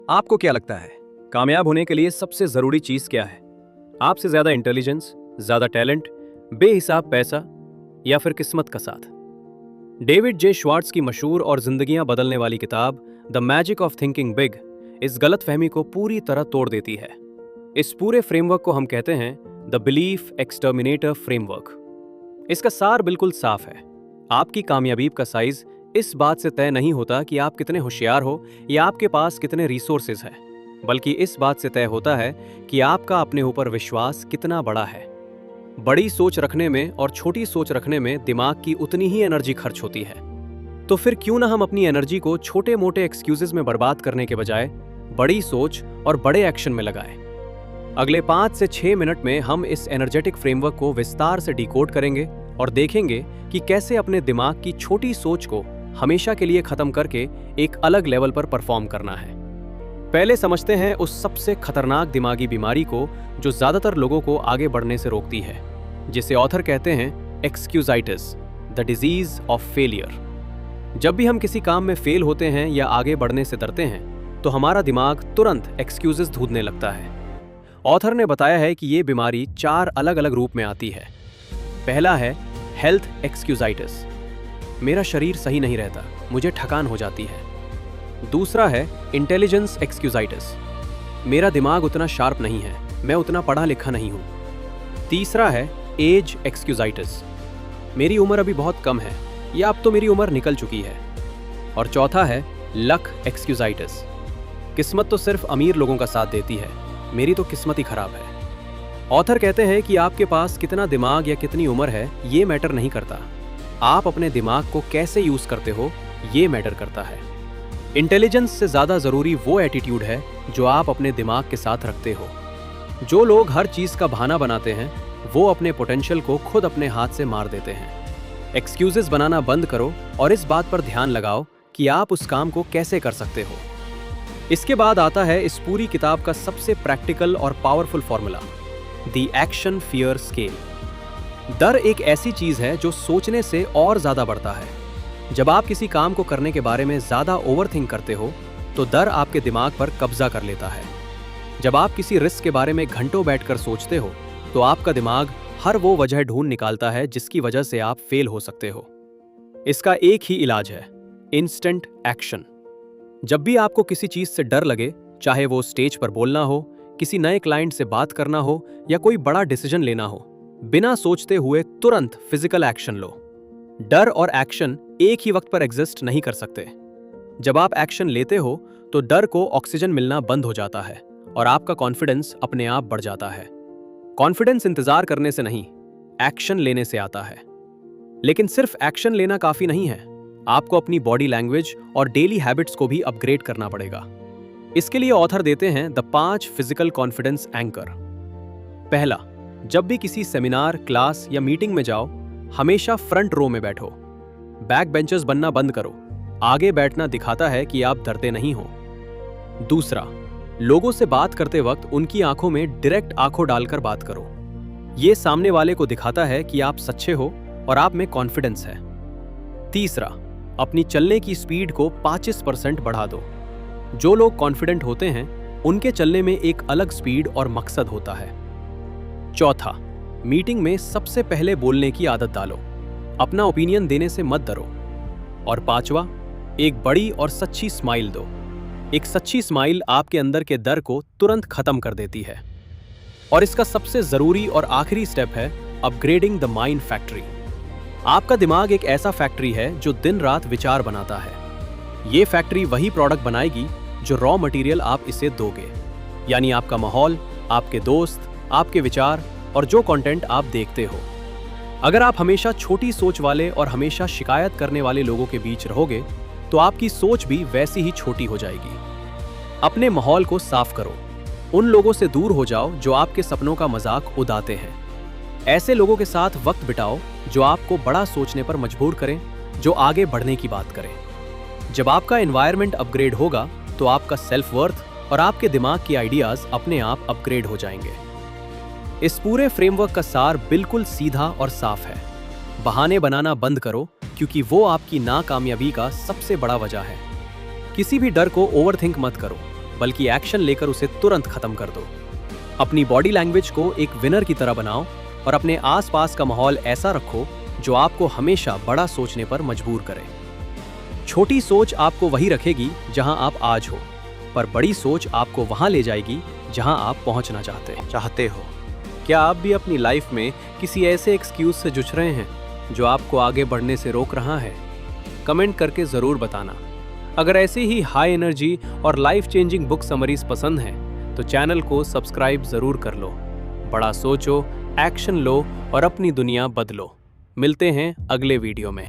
आपको क्या लगता है कामयाब होने के लिए सबसे जरूरी चीज क्या है? आपसे ज्यादा इंटेलिजेंस, ज्यादा टैलेंट, बेहिसाब पैसा या फिर किस्मत का साथ? डेविड जे श्वार्ट्ज की मशहूर और जिंदगियां बदलने वाली किताब the magic of thinking big इस गलतफहमी को पूरी तरह तोड़ देती है। इस पूरे फ्रेमवर्क को हम कहते हैं द बिलीफ एक्सटर्मिनेटर फ्रेमवर्क। इसका सार बिल्कुल साफ है। आपकी कामयाबी का साइज इस बात से तय नहीं होता कि आप कितने होशियार हो या आपके पास कितने रिसोर्सेज हैं, बल्कि इस बात से तय होता है कि आपका अपने ऊपर विश्वास कितना बड़ा है। बड़ी सोच रखने में और छोटी सोच रखने में दिमाग की उतनी ही एनर्जी खर्च होती है। तो फिर क्यों ना हम अपनी एनर्जी को छोटे मोटे एक्सक्यूजेस में बर्बाद करने के बजाय बड़ी सोच और बड़े एक्शन में लगाएं। अगले 5 से 6 मिनट में हम इस एनर्जेटिक फ्रेमवर्क को विस्तार से डिकोड करेंगे और देखेंगे कि कैसे अपने दिमाग की छोटी सोच को हमेशा के लिए खत्म करके एक अलग लेवल पर परफॉर्म करना है। पहले समझते हैं उस सबसे खतरनाक दिमागी बीमारी को जो ज्यादातर लोगों को आगे बढ़ने से रोकती है, जिसे ऑथर कहते हैं एक्सक्यूजाइटिस, द डिजीज ऑफ फेलियर। जब भी हम किसी काम में फेल होते हैं या आगे बढ़ने से डरते हैं तो हमारा दिमाग तुरंत एक्सक्यूजेस ढूंढने लगता है। ऑथर ने बताया है कि ये बीमारी 4 अलग अलग रूप में आती है। पहला है हेल्थ एक्सक्यूजाइटिस, मेरा शरीर सही नहीं रहता, मुझे थकान हो जाती है। दूसरा है इंटेलिजेंस एक्सक्यूजाइटिस, मेरा दिमाग उतना शार्प नहीं है, मैं उतना पढ़ा लिखा नहीं हूँ। तीसरा है एज एक्सक्यूजाइटिस, मेरी उम्र अभी बहुत कम है या अब तो मेरी उम्र निकल चुकी है। और चौथा है लक एक्सक्यूजाइटिस, किस्मत तो सिर्फ अमीर लोगों का साथ देती है, मेरी तो किस्मत ही खराब है। ऑथर कहते हैं कि आपके पास कितना दिमाग या कितनी उम्र है ये मैटर नहीं करता, आप अपने दिमाग को कैसे यूज करते हो ये मैटर करता है। इंटेलिजेंस से ज्यादा जरूरी वो एटीट्यूड है जो आप अपने दिमाग के साथ रखते हो। जो लोग हर चीज का बहाना बनाते हैं वो अपने पोटेंशियल को खुद अपने हाथ से मार देते हैं। एक्सक्यूजेस बनाना बंद करो और इस बात पर ध्यान लगाओ कि आप उस काम को कैसे कर सकते हो। इसके बाद आता है इस पूरी किताब का सबसे प्रैक्टिकल और powerful formula, the action fear scale. डर एक ऐसी चीज है जो सोचने से और ज्यादा बढ़ता है। जब आप किसी काम को करने के बारे में ज्यादा ओवरथिंक करते हो तो डर आपके दिमाग पर कब्जा कर लेता है। जब आप किसी रिस्क के बारे में घंटों बैठकर सोचते हो तो आपका दिमाग हर वो वजह ढूंढ निकालता है जिसकी वजह से आप फेल हो सकते हो। इसका एक ही इलाज है, इंस्टेंट एक्शन। जब भी आपको किसी चीज से डर लगे, चाहे वो स्टेज पर बोलना हो, किसी नए क्लाइंट से बात करना हो या कोई बड़ा डिसीजन लेना हो, बिना सोचते हुए तुरंत फिजिकल एक्शन लो। डर और एक्शन एक ही वक्त पर एग्जिस्ट नहीं कर सकते। जब आप एक्शन लेते हो तो डर को ऑक्सीजन मिलना बंद हो जाता है और आपका कॉन्फिडेंस अपने आप बढ़ जाता है। कॉन्फिडेंस इंतजार करने से नहीं, एक्शन लेने से आता है। लेकिन सिर्फ एक्शन लेना काफी नहीं है, आपको अपनी बॉडी लैंग्वेज और डेली हैबिट्स को भी अपग्रेड करना पड़ेगा। इसके लिए ऑथर देते हैं द 5 फिजिकल कॉन्फिडेंस एंकर। पहला, जब भी किसी सेमिनार, क्लास या मीटिंग में जाओ, हमेशा फ्रंट रो में बैठो। बैक बेंचर्स बनना बंद करो, आगे बैठना दिखाता है कि आप डरते नहीं हो। दूसरा, लोगों से बात करते वक्त उनकी आंखों में डायरेक्ट आंखों डालकर बात करो। ये सामने वाले को दिखाता है कि आप सच्चे हो और आप में कॉन्फिडेंस है। तीसरा, अपनी चलने की स्पीड को 25% बढ़ा दो। जो लोग कॉन्फिडेंट होते हैं उनके चलने में एक अलग स्पीड और मकसद होता है। चौथा, मीटिंग में सबसे पहले बोलने की आदत डालो, अपना ओपिनियन देने से मत डरो। और पांचवा, एक बड़ी और सच्ची स्माइल दो। एक सच्ची स्माइल आपके अंदर के डर को तुरंत खत्म कर देती है। और इसका सबसे जरूरी और आखिरी स्टेप है अपग्रेडिंग द माइंड फैक्ट्री। आपका दिमाग एक ऐसा फैक्ट्री है जो दिन रात विचार बनाता है। ये फैक्ट्री वही प्रोडक्ट बनाएगी जो रॉ मटेरियल आप इसे दोगे, यानी आपका माहौल, आपके दोस्त, आपके विचार और जो कंटेंट आप देखते हो। अगर आप हमेशा छोटी सोच वाले और हमेशा शिकायत करने वाले लोगों के बीच रहोगे तो आपकी सोच भी वैसी ही छोटी हो जाएगी। अपने माहौल को साफ करो, उन लोगों से दूर हो जाओ जो आपके सपनों का मजाक उड़ाते हैं। ऐसे लोगों के साथ वक्त बिताओ जो आपको बड़ा सोचने पर मजबूर करें, जो आगे बढ़ने की बात करें। जब आपका एनवायरनमेंट अपग्रेड होगा तो आपका सेल्फ वर्थ और आपके दिमाग के आइडियाज अपने आप अपग्रेड हो जाएंगे। इस पूरे फ्रेमवर्क का सार बिल्कुल सीधा और साफ है। बहाने बनाना बंद करो क्योंकि वो आपकी नाकामयाबी का सबसे बड़ा वजह है। किसी भी डर को ओवरथिंक मत करो, बल्कि एक्शन लेकर उसे तुरंत खत्म कर दो। अपनी बॉडी लैंग्वेज को एक विनर की तरह बनाओ और अपने आसपास का माहौल ऐसा रखो जो आपको हमेशा बड़ा सोचने पर मजबूर करे। छोटी सोच आपको वही रखेगी जहां आप आज हो, पर बड़ी सोच आपको वहां ले जाएगी जहां आप पहुंचना चाहते हो। क्या आप भी अपनी लाइफ में किसी ऐसे एक्सक्यूज से जूझ रहे हैं जो आपको आगे बढ़ने से रोक रहा है? कमेंट करके जरूर बताना। अगर ऐसे ही हाई एनर्जी और लाइफ चेंजिंग बुक समरीज पसंद हैं तो चैनल को सब्सक्राइब जरूर कर लो। बड़ा सोचो, एक्शन लो और अपनी दुनिया बदलो। मिलते हैं अगले वीडियो में।